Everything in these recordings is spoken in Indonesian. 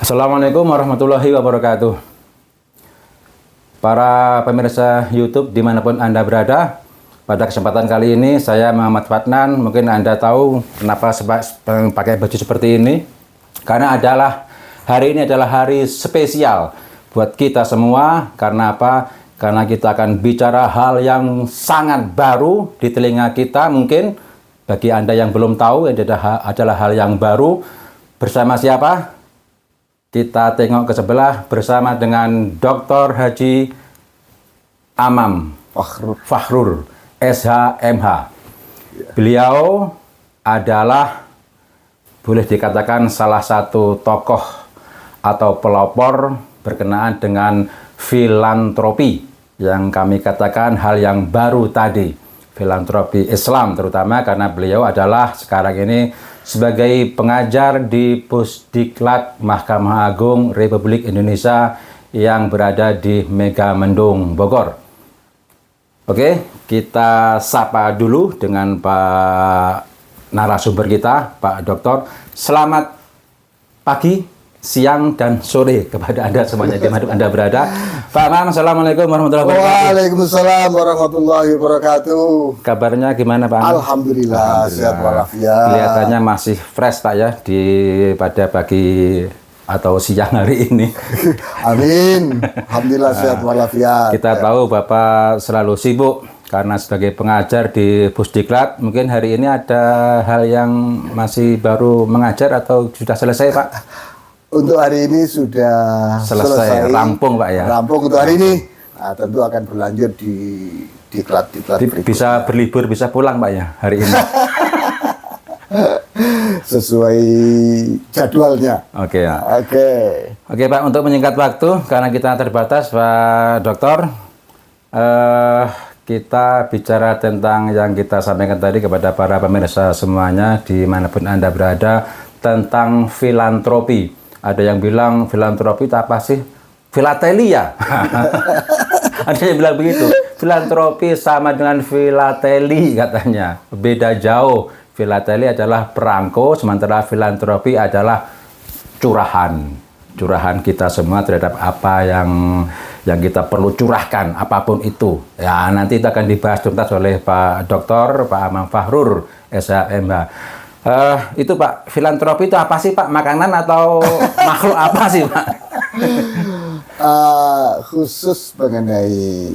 Assalamualaikum warahmatullahi wabarakatuh. Para pemirsa YouTube dimanapun Anda berada, pada kesempatan kali ini saya Muhammad Fadnan. Mungkin Anda tahu kenapa pakai baju seperti ini, karena hari ini adalah hari spesial buat kita semua. Karena apa? Karena kita akan bicara hal yang sangat baru di telinga kita. Mungkin bagi Anda yang belum tahu, ini adalah hal yang baru. Bersama siapa? Kita tengok ke sebelah bersama dengan Dr. Haji Amam Fakhrur, SHMH. Beliau adalah boleh dikatakan salah satu tokoh atau pelopor berkenaan dengan filantropi, yang kami katakan hal yang baru tadi, filantropi Islam, terutama karena beliau adalah sekarang ini sebagai pengajar di Pusdiklat Mahkamah Agung Republik Indonesia yang berada di Megamendung, Bogor. Oke, kita sapa dulu dengan Pak narasumber kita, Pak Dokter. Selamat pagi, siang, dan sore kepada Anda semuanya dimanapun Anda berada. Pak Amam, Assalamualaikum warahmatullahi wabarakatuh. Waalaikumsalam warahmatullahi wabarakatuh. Kabarnya gimana Pak? Alhamdulillah, sehat walafiat. Kelihatannya masih fresh Pak ya pada pagi atau siang hari ini. Amin. Alhamdulillah sehat walafiat. Kita tahu Bapak selalu sibuk karena sebagai pengajar di Pusdiklat. Mungkin hari ini ada hal yang masih baru mengajar atau sudah selesai Pak? Untuk hari ini sudah selesai, rampung Pak ya. Rampung untuk hari ini. Nah, tentu akan berlanjut di diklat berikutnya. Bisa berlibur, bisa pulang Pak ya hari ini. Sesuai jadwalnya. Oke ya. Oke Pak, untuk menyingkat waktu karena kita terbatas Pak Dokter, kita bicara tentang yang kita sampaikan tadi kepada para pemirsa semuanya dimanapun Anda berada, tentang filantropi. Ada yang bilang filantropi itu apa sih? Filatelia. Ada yang bilang begitu. Filantropi sama dengan filateli katanya. Beda jauh. Filateli adalah perangko, sementara filantropi adalah curahan. Curahan kita semua terhadap apa yang kita perlu curahkan, apapun itu. Ya, nanti itu akan dibahas tuntas oleh Pak Dokter, Pak Amam Fakhrur, SHMH. Itu Pak, filantropi itu apa sih Pak? Makanan atau makhluk apa sih Pak? Khusus mengenai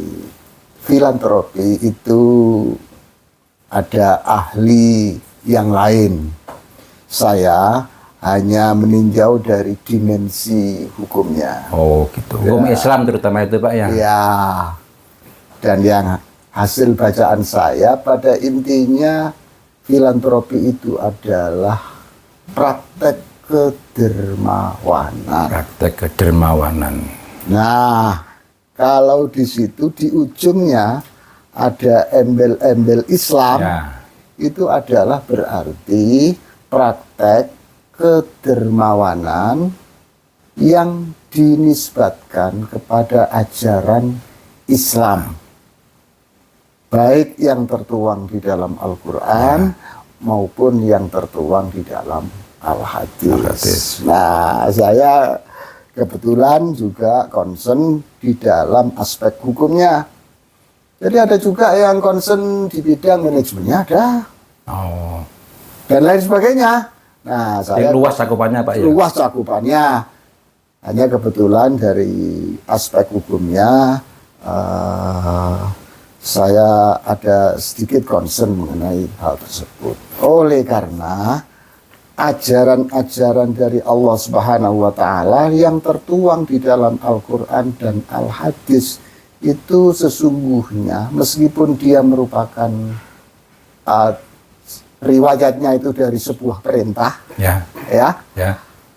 filantropi itu ada ahli yang lain. Saya hanya meninjau dari dimensi hukumnya. Oh gitu. Hukum Islam terutama itu Pak ya? Ya. Dan yang hasil bacaan saya pada intinya filantropi itu adalah praktek kedermawanan. Praktek kedermawanan. Nah, kalau di situ di ujungnya ada embel-embel Islam, Ya. itu adalah berarti praktek kedermawanan yang dinisbatkan kepada ajaran Islam. Baik yang tertuang di dalam Al-Quran maupun yang tertuang di dalam Al-Hadis. Nah, saya kebetulan juga concern di dalam aspek hukumnya. Jadi ada juga yang concern di bidang manajemennya ada. Oh. Dan lain sebagainya. Nah, saya luas cakupannya Pak ya? Luas cakupannya. Hanya kebetulan dari aspek hukumnya saya ada sedikit concern mengenai hal tersebut. Oleh karena ajaran-ajaran dari Allah Subhanahu wa Ta'ala yang tertuang di dalam Al-Quran dan Al-Hadis itu sesungguhnya meskipun dia merupakan riwayatnya itu dari sebuah perintah, ya,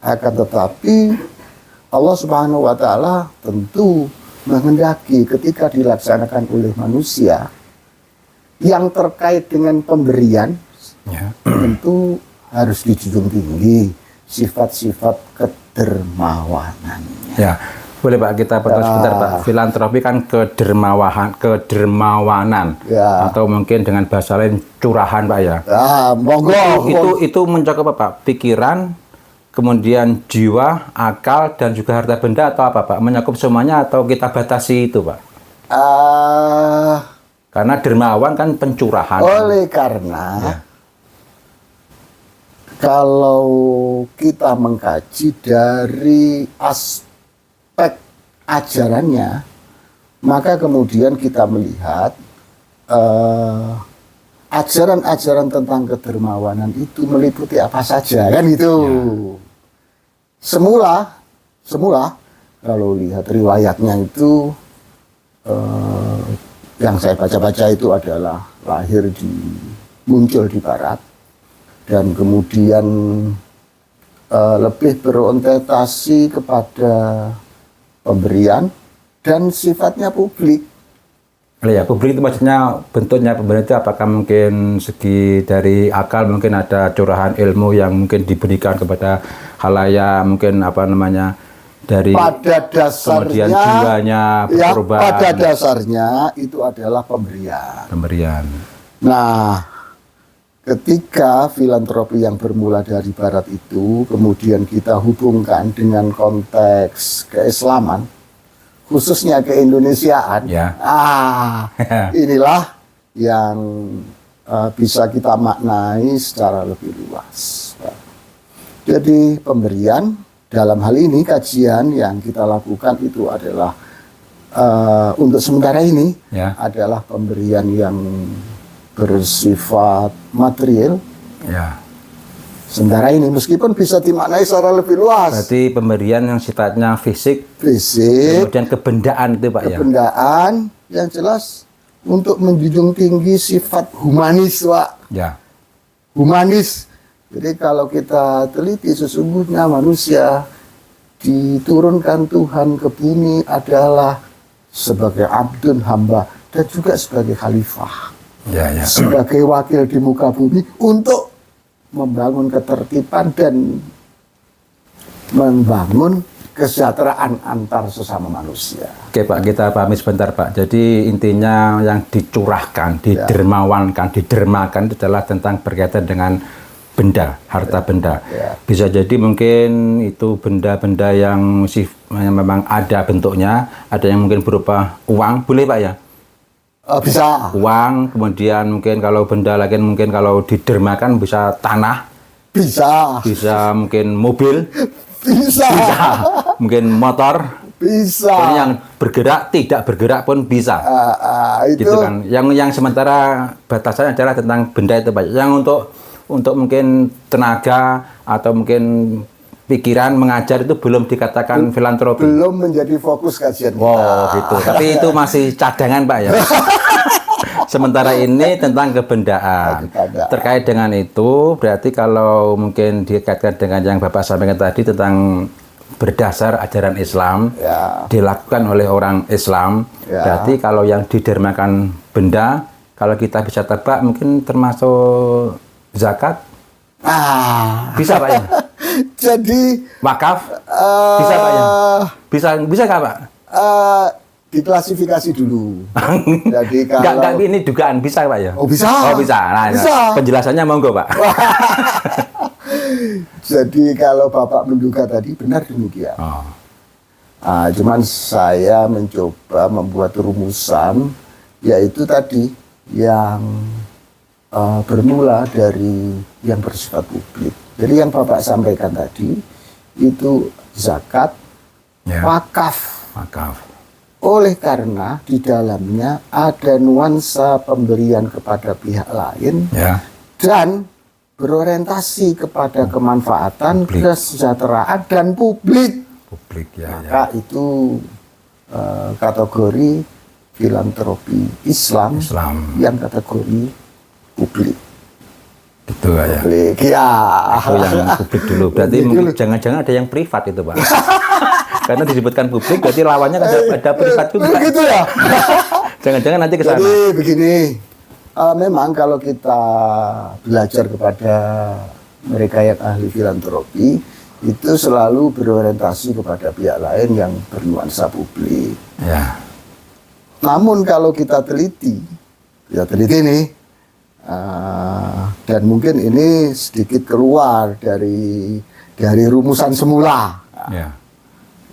akan tetapi Allah Subhanahu wa Ta'ala tentu menghendaki ketika dilaksanakan oleh manusia yang terkait dengan pemberian, tentu harus dijunjung tinggi sifat-sifat kedermawanannya. Ya, boleh Pak kita potong sebentar Pak. Filantropi kan kedermawanan, atau mungkin dengan bahasa lain curahan Pak ya. Monggo. Itu mencakup apa Pak? Pikiran, kemudian jiwa, akal, dan juga harta benda atau apa Pak? Menyakup semuanya atau kita batasi itu Pak? Karena dermawan kan pencurahan. Oleh karena kalau kita mengkaji dari aspek ajarannya, maka kemudian kita melihat ajaran-ajaran tentang kedermawanan itu meliputi apa saja, kan itu. Semula kalau lihat riwayatnya itu yang saya baca-baca itu adalah muncul di barat dan kemudian lebih berorientasi kepada pemberian dan sifatnya publik. Ya, publik itu maksudnya bentuknya pemberian itu apakah mungkin segi dari akal, mungkin ada curahan ilmu yang mungkin diberikan kepada khalayak, mungkin apa namanya dari pada dasarnya kemudian jiwanya berubah. Pada dasarnya itu adalah pemberian. Nah, ketika filantropi yang bermula dari barat itu kemudian kita hubungkan dengan konteks keislaman, khususnya keindonesiaan, inilah yang bisa kita maknai secara lebih luas. Jadi pemberian dalam hal ini kajian yang kita lakukan itu adalah untuk sementara ini adalah pemberian yang bersifat material. Sementara ini meskipun bisa dimaknai secara lebih luas. Berarti pemberian yang sifatnya fisik, kemudian kebendaan itu Pak kebendaan yang jelas untuk menjunjung tinggi sifat humanis Pak. Humanis. Jadi kalau kita teliti sesungguhnya manusia diturunkan Tuhan ke bumi adalah sebagai abdun hamba dan juga sebagai khalifah. Sebagai wakil di muka bumi untuk membangun ketertiban dan membangun kesejahteraan antar sesama manusia. Oke Pak, kita pahami sebentar Pak. Jadi intinya yang dicurahkan, didermawankan, didermakan itu adalah tentang berkaitan dengan benda, harta benda. Bisa jadi mungkin itu benda-benda yang memang ada bentuknya, ada yang mungkin berupa uang, boleh Pak ya? Bisa. Uang, kemudian mungkin kalau benda lagi mungkin kalau didermakan bisa tanah. Bisa mungkin mobil. Bisa. Mungkin motor. Bisa. Dan yang bergerak, tidak bergerak pun bisa. Itu. Gitu kan. Yang sementara batasannya adalah tentang benda itu Pak. Yang untuk mungkin tenaga atau mungkin pikiran mengajar itu belum dikatakan filantropi. Belum menjadi fokus kajian kita. Oh gitu. Tapi itu masih cadangan Pak ya. Sementara ini tentang kebendaan. Terkait dengan itu, berarti kalau mungkin dikaitkan dengan yang Bapak sampaikan tadi tentang berdasar ajaran Islam, dilakukan oleh orang Islam, berarti kalau yang didermakan benda, kalau kita bisa tebak mungkin termasuk zakat. Bisa Pak ya? Jadi wakaf? Bisa Pak ya? Bisa nggak Pak? Diklasifikasi dulu. Jadi kalau nggak ini dugaan bisa Pak ya? Oh bisa. Oh bisa. Nah, bisa. Penjelasannya monggo Pak. Jadi kalau Bapak menduga tadi benar demikian. Cuman saya mencoba membuat rumusan, yaitu tadi yang bermula dari yang bersifat publik. Jadi yang Bapak sampaikan tadi itu zakat, wakaf. Oleh karena di dalamnya ada nuansa pemberian kepada pihak lain dan berorientasi kepada kemanfaatan, kesejahteraan dan publik. Maka itu kategori filantropi Islam yang kategori publik. Gitu ya. Publik, Itu yang publik dulu. Berarti mungkin jangan-jangan ada yang privat itu Pak. Karena disebutkan publik, berarti lawannya ada privat juga. Begitu ya. Jangan-jangan nanti ke sana. Jadi begini, memang kalau kita belajar kepada mereka yang ahli filantropi, itu selalu berorientasi kepada pihak lain yang bernuansa publik. Namun kalau kita teliti nih, dan mungkin ini sedikit keluar dari dari rumusan semula. Ya.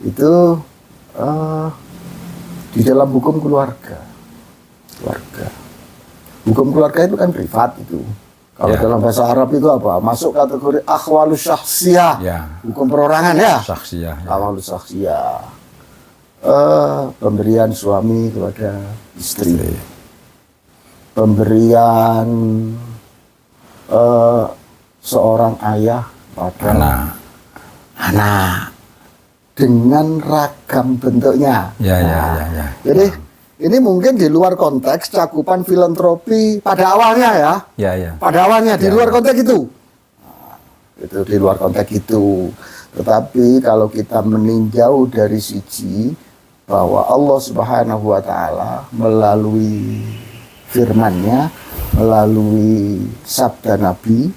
Itu di dalam hukum keluarga. Hukum keluarga itu kan privat itu. Kalau dalam bahasa Arab itu apa? Masuk kategori akhwalus syakhsiyah. Ya. Hukum perorangan ya. Syakhsiyah. Ya. Akhwalus syakhsiyah. Pemberian suami kepada istri. Pemberian seorang ayah pada anak dengan ragam bentuknya. Ya. Jadi ini mungkin di luar konteks cakupan filantropi pada awalnya ya. Ya. Pada awalnya di luar konteks itu. Itu di luar konteks itu. Tetapi kalau kita meninjau dari sisi bahwa Allah Subhanahu wa taala melalui firman-Nya, melalui sabda Nabi,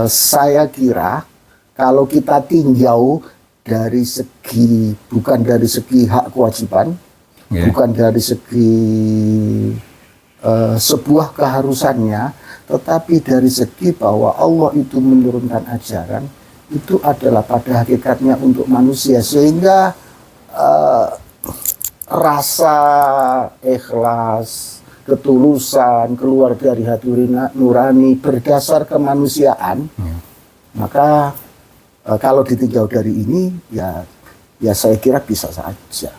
saya kira kalau kita tinjau dari segi, bukan dari segi hak kewajiban, bukan dari segi sebuah keharusannya, tetapi dari segi bahwa Allah itu menurunkan ajaran, itu adalah pada hakikatnya untuk manusia, sehingga rasa ikhlas, ketulusan keluar dari hati nurani berdasar kemanusiaan, maka kalau ditinjau dari ini ya saya kira bisa saja.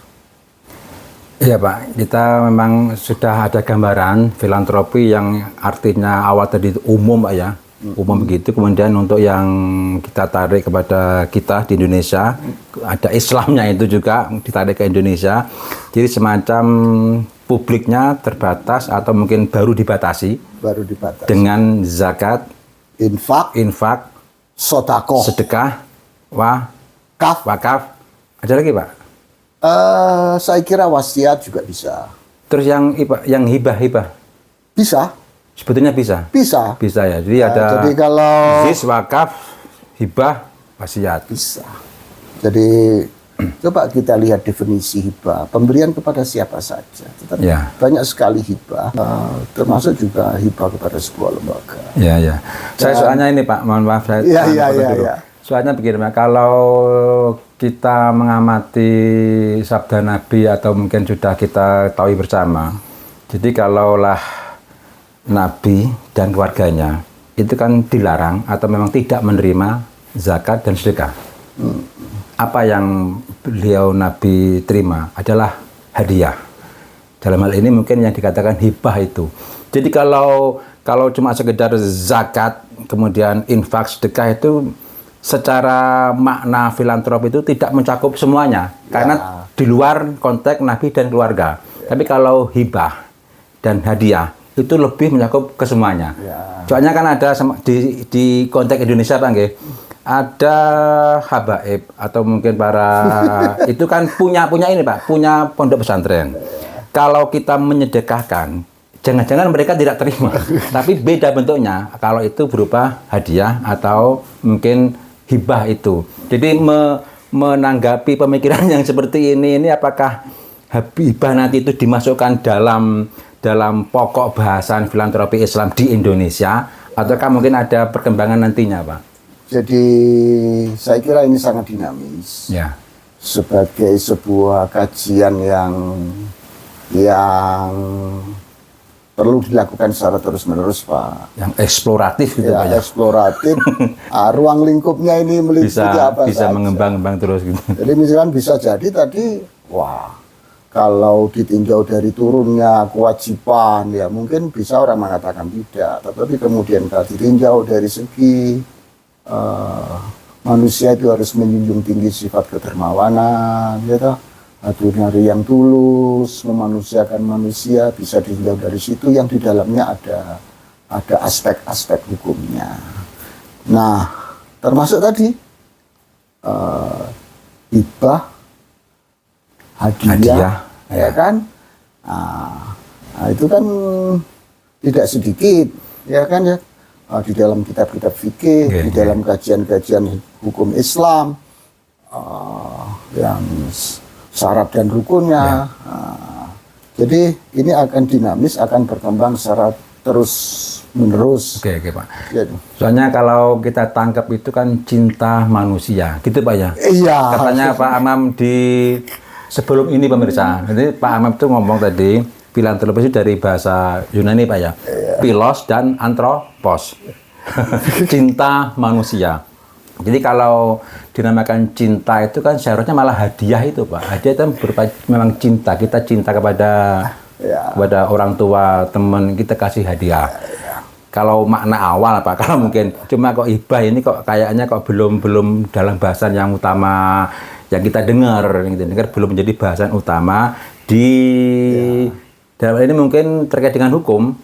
Iya Pak, kita memang sudah ada gambaran filantropi yang artinya awal tadi umum Pak ya, umum begitu. Kemudian untuk yang kita tarik kepada kita di Indonesia, ada Islamnya itu juga ditarik ke Indonesia. Jadi semacam publiknya terbatas atau mungkin baru dibatasi dengan zakat, infak, sedekah, wakaf. Ada lagi Pak? Saya kira wasiat juga bisa. Terus yang hibah? Bisa. Sebetulnya bisa? Bisa ya. Jadi ada jadi kalau zis, wakaf, hibah, wasiat. Bisa. Jadi coba kita lihat definisi hibah. Pemberian kepada siapa saja. Tetapi banyak sekali hibah, termasuk juga hibah kepada sebuah lembaga. Iya. Saya soalnya ini Pak, mohon maaf saya. Iya. Soalnya begini Pak, kalau kita mengamati sabda Nabi atau mungkin sudah kita tahu bersama, jadi kalaulah Nabi dan keluarganya itu kan dilarang atau memang tidak menerima zakat dan sedekah. Apa yang beliau Nabi terima adalah hadiah. Dalam hal ini mungkin yang dikatakan hibah itu. Jadi kalau cuma sekedar zakat, kemudian infak, sedekah itu secara makna filantropi itu tidak mencakup semuanya. Karena di luar konteks Nabi dan keluarga. Tapi kalau hibah dan hadiah itu lebih mencakup ke semuanya. Soalnya kan ada di konteks Indonesia Pak nggih, ada habaib atau mungkin para itu kan punya ini Pak, punya pondok pesantren. Kalau kita menyedekahkan, jangan-jangan mereka tidak terima, tapi beda bentuknya. Kalau itu berupa hadiah atau mungkin hibah itu. Jadi menanggapi pemikiran yang seperti ini apakah hibah nanti itu dimasukkan dalam pokok bahasan filantropi Islam di Indonesia ataukah mungkin ada perkembangan nantinya Pak? Jadi saya kira ini sangat dinamis. Ya. Sebagai sebuah kajian yang perlu dilakukan secara terus-menerus Pak. Yang eksploratif gitu Pak ya. Eksploratif. Ruang lingkupnya ini meliputi apa bisa saja. mengembang terus gitu. Jadi misalkan bisa jadi tadi, kalau ditinjau dari turunnya kewajiban ya mungkin bisa orang mengatakan tidak. Tetapi kemudian kalau ditinjau dari segi manusia itu harus menjunjung tinggi sifat kedermawanan, gitu. Hati nurani yang tulus, memanusiakan manusia, bisa ditinjau dari situ yang di dalamnya ada aspek-aspek hukumnya. Nah, termasuk tadi hibah, hadiah, ya kan? Nah, itu kan tidak sedikit, ya kan ya? Di dalam kitab-kitab fikih, di dalam kajian-kajian hukum Islam, yang syarat dan rukunnya. Jadi ini akan dinamis, akan berkembang secara terus menerus. Oke, Pak. Jadi, Soalnya kalau kita tangkap itu kan cinta manusia, gitu Pak ya? iya. Katanya Pak Amam di sebelum ini pemirsa, jadi Pak Amam itu ngomong tadi, filantropi itu dari bahasa Yunani Pak ya? Philos dan anthropos. Cinta manusia. Jadi kalau dinamakan cinta itu kan seharusnya malah hadiah itu Pak. Hadiah itu berupa memang cinta. Kita cinta kepada orang tua, teman, kita kasih hadiah. Kalau makna awal Pak, kalau mungkin cuma kok hibah ini kok kayaknya kok belum dalam bahasan yang utama yang kita dengar belum menjadi bahasan utama di dalam ini mungkin terkait dengan hukum.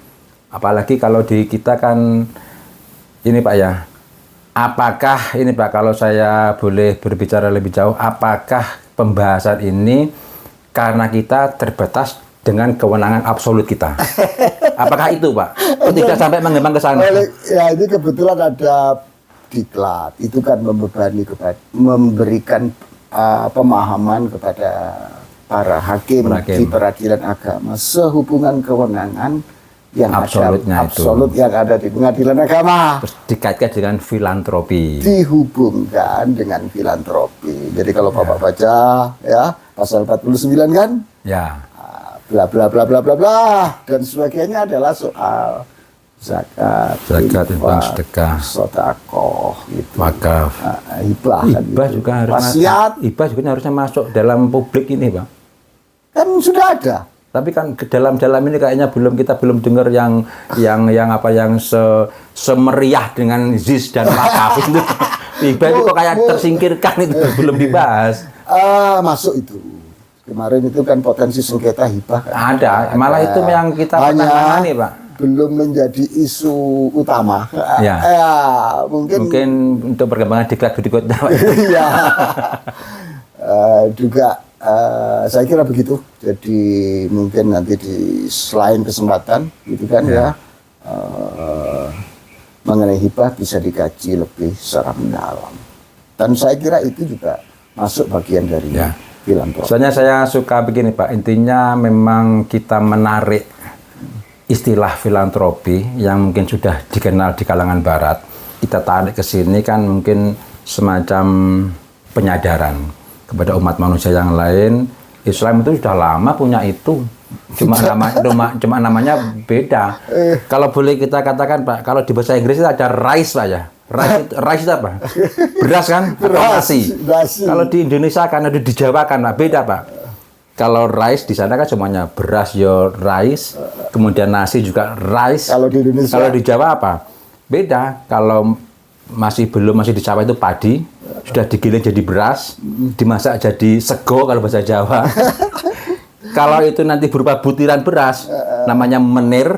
Apalagi kalau di kita kan ini Pak ya. Apakah ini Pak, kalau saya boleh berbicara lebih jauh, apakah pembahasan ini karena kita terbatas dengan kewenangan absolut kita? Apakah itu Pak? Tidak sampai mengembang ke sana. Ya ini kebetulan ada diklat, itu kan memberikan pemahaman kepada para hakim di peradilan agama sehubungan kewenangan yang absolut yang ada di pengadilan agama. Terus dikaitkan dengan filantropi. Dihubungkan dengan filantropi. Jadi kalau Bapak baca ya pasal 49 kan? Ya. Bla bla bla bla bla bla dan sebagainya adalah soal zakat, infak, sedekah, sedekah, gitu. Wakaf, hibah juga harus wasiat. Hibah juga harusnya masuk dalam publik ini, Pak. Kan sudah ada. Tapi kan ke dalam ini kayaknya kita belum dengar yang semeriah dengan ZIS dan wakaf itu. Hibah itu kok kayak tersingkirkan itu belum dibahas. Masuk itu. Kemarin itu kan potensi sengketa hibah kan? Ada, malah itu yang kita tangani Pak. Belum menjadi isu utama. Ya. Mungkin untuk perkembangan diklat berikutnya. Iya. Juga saya kira begitu. Jadi mungkin nanti di selain kesempatan, gitu kan ya, mengenai hibah bisa dikaji lebih secara mendalam. Dan saya kira itu juga masuk bagian dari filantropi. Soalnya saya suka begini Pak, intinya memang kita menarik istilah filantropi yang mungkin sudah dikenal di kalangan Barat, kita tarik ke sini kan mungkin semacam penyadaran kepada umat manusia yang lain. Islam itu sudah lama punya itu, cuma namanya beda. Kalau boleh kita katakan Pak, kalau di bahasa Inggris itu ada rice Pak ya. Rice itu apa? Beras kan? Nasi. Kalau di Indonesia kan ada di Jawa kan Pak, beda Pak. Kalau rice di sana kan semuanya beras rice, kemudian nasi juga rice. Kalau di Indonesia, kalau di Jawa apa? Beda. Kalau masih di Jawa itu padi, sudah digiling jadi beras, dimasak jadi sego kalau bahasa Jawa. Kalau itu nanti berupa butiran beras, namanya menir.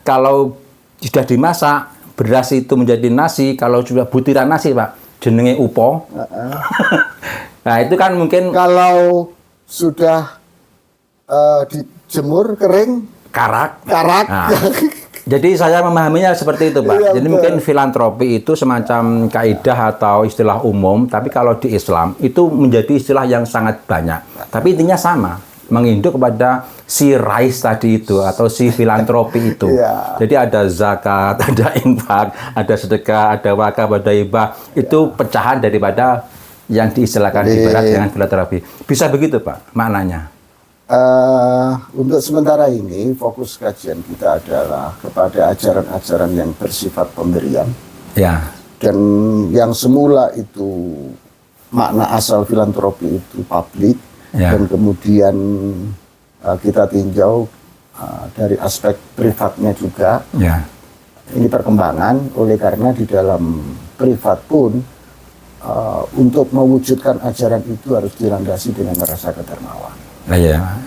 Kalau sudah dimasak, beras itu menjadi nasi. Kalau sudah butiran nasi Pak, jenenge upo. Nah itu kan mungkin kalau sudah dijemur kering karak. Nah, jadi saya memahaminya seperti itu Pak. Iya, jadi mungkin filantropi itu semacam kaidah atau istilah umum, tapi kalau di Islam itu menjadi istilah yang sangat banyak. Tapi intinya sama, menginduk kepada si rais tadi itu atau si filantropi itu. Jadi ada zakat, ada infak, ada sedekah, ada wakaf, ada hibah. Itu pecahan daripada yang diistilahkan di Barat dengan filantropi. Bisa begitu Pak maknanya? Untuk sementara ini fokus kajian kita adalah kepada ajaran-ajaran yang bersifat pemberian. Ya. Dan yang semula itu makna asal filantropi itu publik, dan kemudian kita tinjau dari aspek privatnya juga. Ini perkembangan, oleh karena di dalam privat pun untuk mewujudkan ajaran itu harus dilandasi dengan rasa kedermawan. Nah, ya.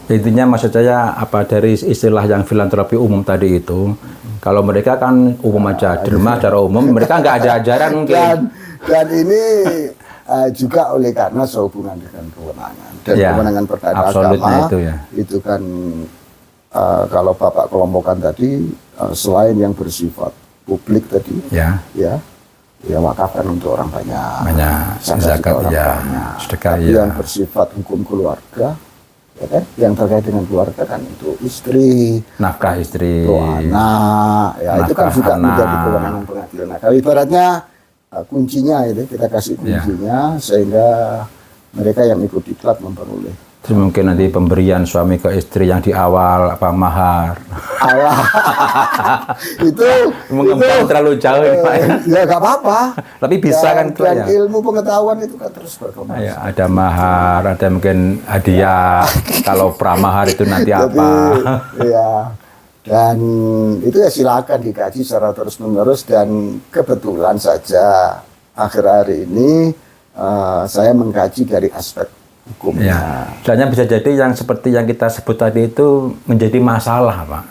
Intinya maksud saya apa dari istilah yang filantropi umum tadi itu, kalau mereka kan umum aja, di rumah secara umum, mereka nggak ada ajaran mungkin. Dan ini juga oleh karena sehubungan dengan kewenangan. Dan kewenangan perkara agama itu kan kalau Bapak kelompokkan tadi, selain yang bersifat publik tadi, ya wakaf kan untuk orang banyak, zakat, orang banyak. sedekah, tapi yang bersifat hukum keluarga ya kan? Yang terkait dengan keluarga kan untuk istri, nafkah istri, untuk anak, ya itu kan nafkah juga anak. menjadi kewenangan pengadilan. Nah, kalau ibaratnya kuncinya itu kita kasih kuncinya sehingga mereka yang ikut diklat memperoleh. Terus mungkin nanti pemberian suami ke istri yang di awal apa mahar. Allah. itu Mengembang terlalu jauh ini, Pak. Ya nggak apa-apa. Tapi bisa kan dan ya. Ilmu pengetahuan itu kan terus berkembang. Ya, ada mahar, ada mungkin hadiah. Kalau pramahar itu nanti apa? Ya. Dan itu ya silakan dikaji secara terus-menerus, dan kebetulan saja akhir hari ini saya mengkaji dari aspek hukumnya. Ya, soalnya bisa jadi yang seperti yang kita sebut tadi itu menjadi masalah, Pak.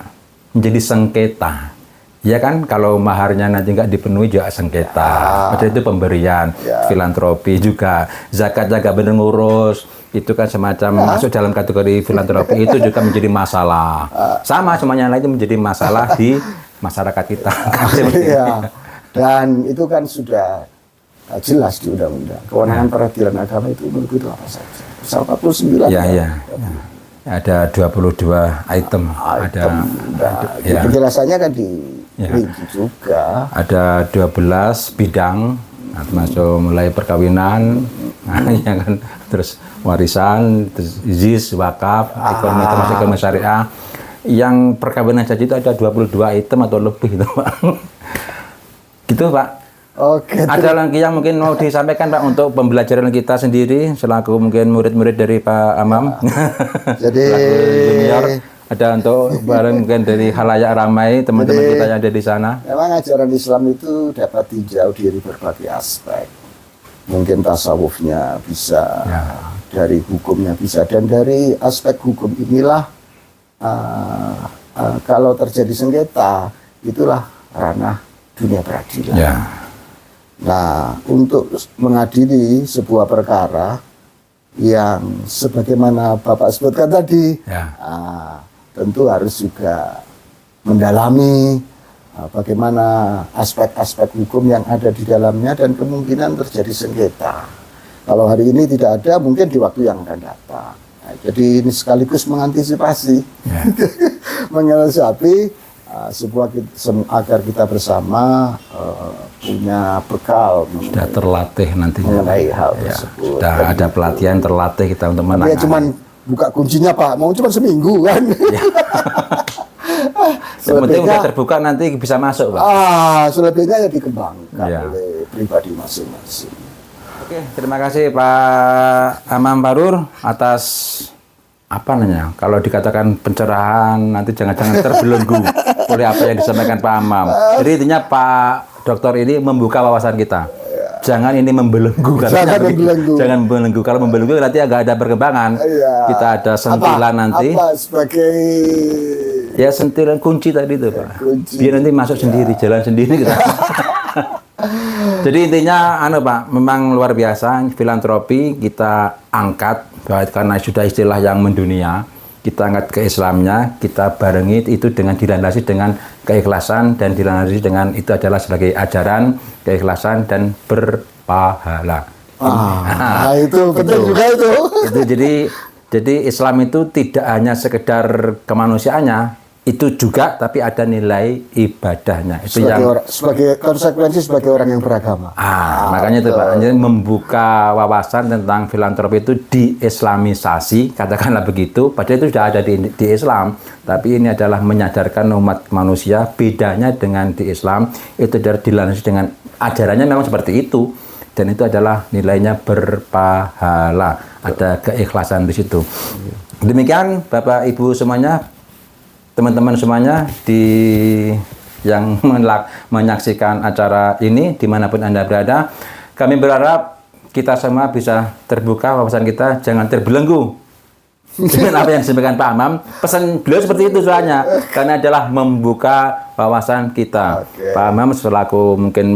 Menjadi sengketa. Ya kan, kalau maharnya nanti nggak dipenuhi juga sengketa. Padahal itu pemberian, filantropi juga. Zakatnya nggak benar ngurus, itu kan semacam masuk dalam kategori filantropi, itu juga menjadi masalah. Sama semuanya lain itu menjadi masalah di masyarakat kita. Ya. Dan itu kan sudah jelas di undang-undang. Kewenangan peradilan agama itu meliputi apa saja. Pasal 49. Ya. Ada 22 item. Ada penjelasannya kan di rinci juga. Ada 12 bidang, termasuk mulai perkawinan, ya kan, terus warisan, terus izis, wakaf, ekonomi termasuk ekonomi syariah. Yang perkawinan saja itu ada 22 item atau lebih itu, Pak. Gitu, Pak. Oke. Ada lagi yang mungkin mau disampaikan, Pak, untuk pembelajaran kita sendiri selaku mungkin murid-murid dari Pak Amam. Jadi junior, ada untuk bareng mungkin dari khalayak ramai teman-teman kita yang ada di sana. Memang ajaran Islam itu dapat tinjau dari berbagai aspek. Mungkin tasawufnya bisa, dari hukumnya bisa, dan dari aspek hukum inilah kalau terjadi sengketa itulah ranah dunia peradilan. Ya. Nah, untuk mengadili sebuah perkara yang sebagaimana Bapak sebutkan tadi, tentu harus juga mendalami bagaimana aspek-aspek hukum yang ada di dalamnya dan kemungkinan terjadi sengketa. Kalau hari ini tidak ada, mungkin di waktu yang akan datang. Nah, jadi ini sekaligus mengantisipasi, mengantisipasi agar kita bersama punya bekal, sudah terlatih nantinya mengenai hal tersebut. Sudah ada pelatihan terlatih kita untuk menangani. Ya cuman buka kuncinya, Pak, mau cuma seminggu kan. Yang penting udah terbuka nanti bisa masuk, Pak. Selebihnya ya dikembangkan oleh pribadi masing-masing. Oke, terima kasih Pak Amam Barur atas kalau dikatakan pencerahan nanti jangan-jangan terbelenggu oleh apa yang disampaikan Pak Amam. Jadi intinya Pak Dokter ini membuka wawasan kita. Jangan ini membelenggu. Jangan membelenggu. Kalau membelenggu nanti agak ada perkembangan. Kita ada sentilan nanti. Sebagai ya sentilan kunci tadi itu, Pak. Biar nanti masuk sendiri, jalan sendiri kita. Jadi intinya Pak, memang luar biasa filantropi kita angkat karena sudah istilah yang mendunia. Kita angkat ke Islamnya, kita barengi itu dengan dilandasi dengan keikhlasan dan dilandasi dengan itu adalah sebagai ajaran, keikhlasan dan berpahala. Itu betul juga itu. Itu jadi Islam itu tidak hanya sekedar kemanusiaannya, itu juga tapi ada nilai ibadahnya. Itu sebagai konsekuensi sebagai orang yang beragama. Makanya itu Pak, membuka wawasan tentang filantropi itu diislamisasi, katakanlah begitu. Padahal itu sudah ada di Islam, tapi ini adalah menyadarkan umat manusia bedanya dengan di Islam itu dilandasi dengan ajarannya memang seperti itu, dan itu adalah nilainya berpahala, ada keikhlasan di situ. Demikian Bapak Ibu semuanya, teman-teman semuanya yang menyaksikan acara ini dimanapun Anda berada, kami berharap kita semua bisa terbuka wawasan kita, jangan terbelenggu dengan apa yang disampaikan Pak Amam. Pesan beliau seperti itu soalnya, karena adalah membuka wawasan kita. Pak Amam selaku mungkin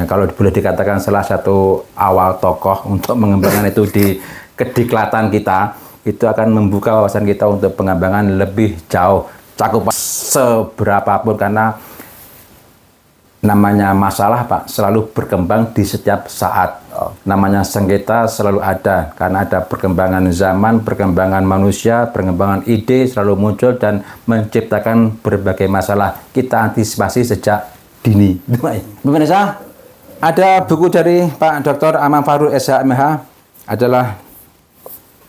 kalau boleh dikatakan salah satu awal tokoh untuk mengembangkan itu di kediklatan kita, itu akan membuka wawasan kita untuk pengembangan lebih jauh, cakupan seberapapun, karena namanya masalah Pak selalu berkembang di setiap saat. Namanya sengketa selalu ada karena ada perkembangan zaman, perkembangan manusia, perkembangan ide selalu muncul dan menciptakan berbagai masalah. Kita antisipasi sejak dini. Pemirsa, ada buku dari Pak Dr. Amam Fahrur SHMH adalah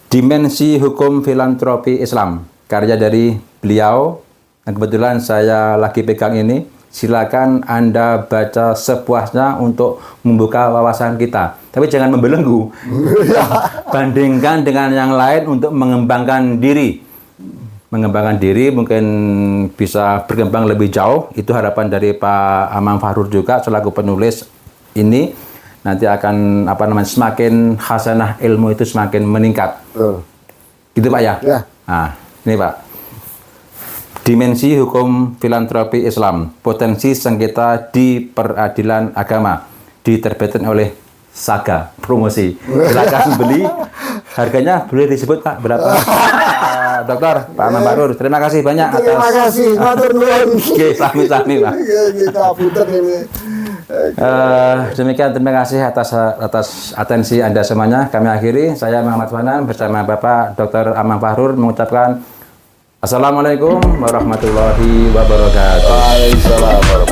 Dimensi Hukum Filantropi Islam, karya dari beliau. Yang kebetulan saya lagi pegang ini. Silakan Anda baca sepuasnya untuk membuka wawasan kita. Tapi jangan membelenggu. Bandingkan dengan yang lain untuk mengembangkan diri. Mengembangkan diri mungkin bisa berkembang lebih jauh. Itu harapan dari Pak Amam Fahrur juga selaku penulis ini. Nanti akan semakin khasanah ilmu itu semakin meningkat. Gitu Pak ya? Ya. Nah, ini Pak. Dimensi Hukum Filantropi Islam, Potensi Sengketa di Peradilan Agama, diterbitkan oleh Saga Promosi. Silakan beli. Harganya boleh disebut Pak berapa? Dokter Pak Amam Fahrur, terima kasih banyak atas. Terima kasih, matur nuwun. Oke, sami-sami Pak. Kita putar ini. Demikian, terima kasih atas atensi Anda semuanya. Kami akhiri. Saya Muhammad Fahnan bersama Bapak Dr. Amam Fahrur mengucapkan Assalamualaikum warahmatullahi wabarakatuh. Waalaikumsalam.